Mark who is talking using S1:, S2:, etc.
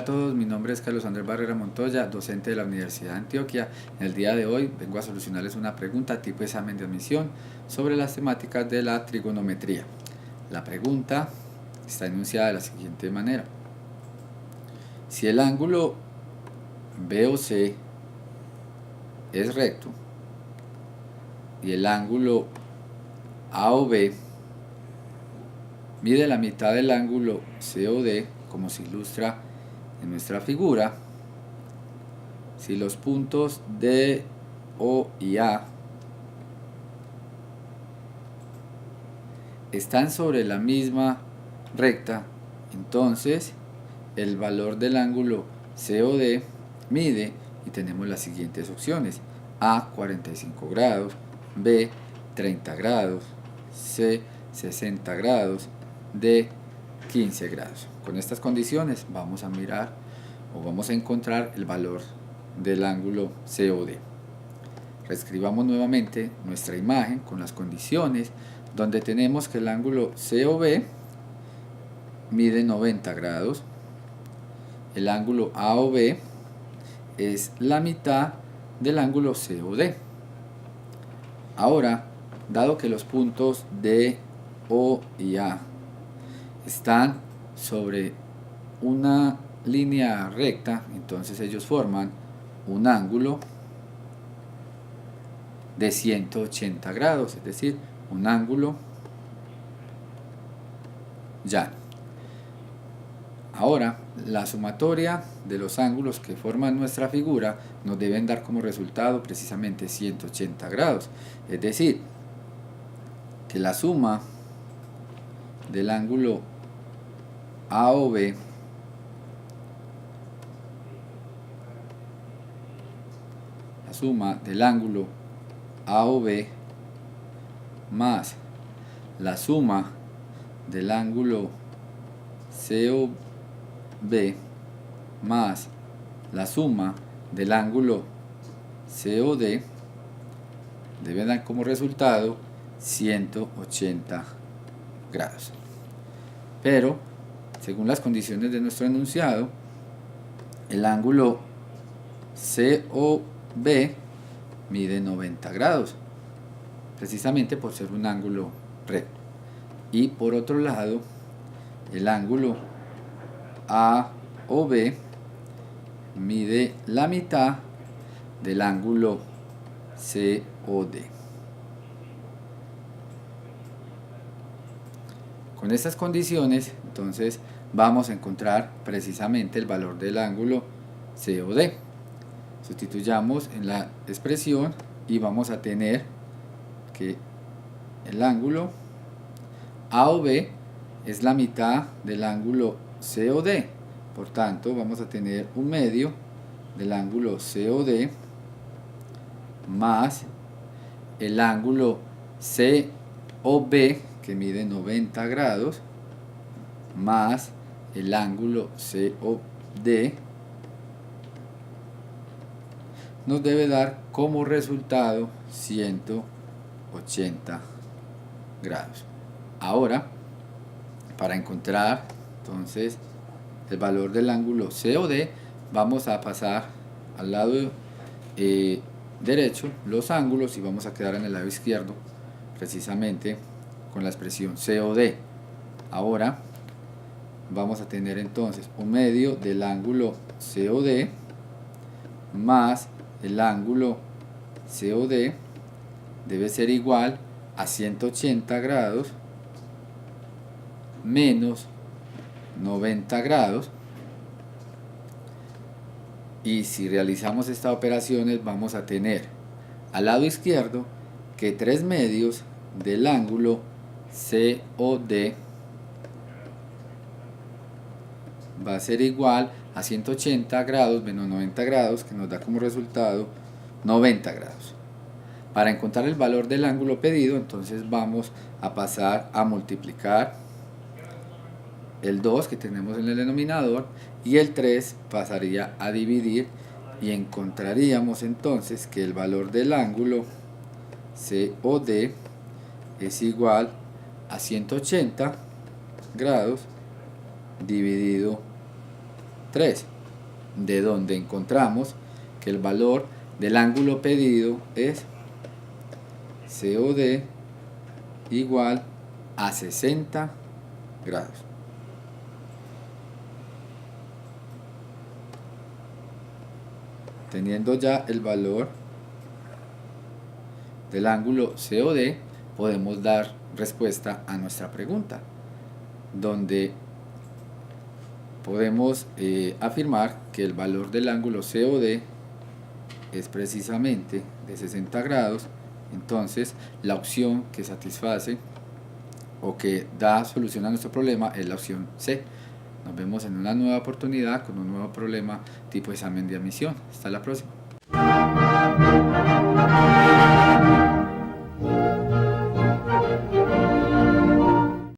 S1: todos, mi nombre es Carlos Andrés Barrera Montoya, docente de la Universidad de Antioquia. En el día de hoy vengo a solucionarles una pregunta tipo examen de admisión sobre las temáticas de la trigonometría. La pregunta está enunciada de la siguiente manera: si el ángulo BOC es recto y el ángulo AOB mide la mitad del ángulo COD, como se ilustra en nuestra figura, si los puntos D, O y A están sobre la misma recta, entonces el valor del ángulo COD mide, y tenemos las siguientes opciones: A 45 grados, B 30 grados, C 60 grados, D 15 grados. Con estas condiciones vamos a mirar o vamos a encontrar el valor del ángulo COD. Reescribamos nuevamente nuestra imagen con las condiciones, donde tenemos que el ángulo COB mide 90 grados, el ángulo AOB es la mitad del ángulo COD. Ahora, dado que los puntos D, O y A están sobre una línea recta, entonces ellos forman un ángulo de 180 grados, es decir, un ángulo llano. Ahora, la sumatoria de los ángulos que forman nuestra figura nos deben dar como resultado precisamente 180 grados, es decir, que la suma del ángulo AOB más la suma del ángulo COB más la suma del ángulo COD deben dar como resultado 180 grados. Pero, según las condiciones de nuestro enunciado, el ángulo COB mide 90 grados, precisamente por ser un ángulo recto. Y por otro lado, el ángulo AOB mide la mitad del ángulo COD. Con estas condiciones, entonces, vamos a encontrar precisamente el valor del ángulo COD. Sustituyamos en la expresión y vamos a tener que el ángulo AOB es la mitad del ángulo COD. Por tanto, vamos a tener un medio del ángulo COD más el ángulo COB, que mide 90 grados, más el ángulo COD, nos debe dar como resultado 180 grados. Ahora, para encontrar entonces el valor del ángulo COD, vamos a pasar al lado derecho los ángulos y vamos a quedar en el lado izquierdo precisamente con la expresión COD. Ahora vamos a tener entonces un medio del ángulo COD más el ángulo COD debe ser igual a 180 grados menos 90 grados, y si realizamos estas operaciones vamos a tener al lado izquierdo que 3 medios del ángulo COD va a ser igual a 180 grados menos 90 grados, que nos da como resultado 90 grados. Para encontrar el valor del ángulo pedido, entonces vamos a pasar a multiplicar el 2 que tenemos en el denominador y el 3 pasaría a dividir, y encontraríamos entonces que el valor del ángulo COD es igual a 180 grados dividido 3. de donde encontramos que el valor del ángulo pedido es COD igual a 60 grados. Teniendo ya el valor del ángulo COD, podemos dar respuesta a nuestra pregunta, donde podemos afirmar que el valor del ángulo COD es precisamente de 60 grados. Entonces la opción que satisface o que da solución a nuestro problema es la opción C. Nos vemos en una nueva oportunidad con un nuevo problema tipo examen de admisión. Hasta la próxima.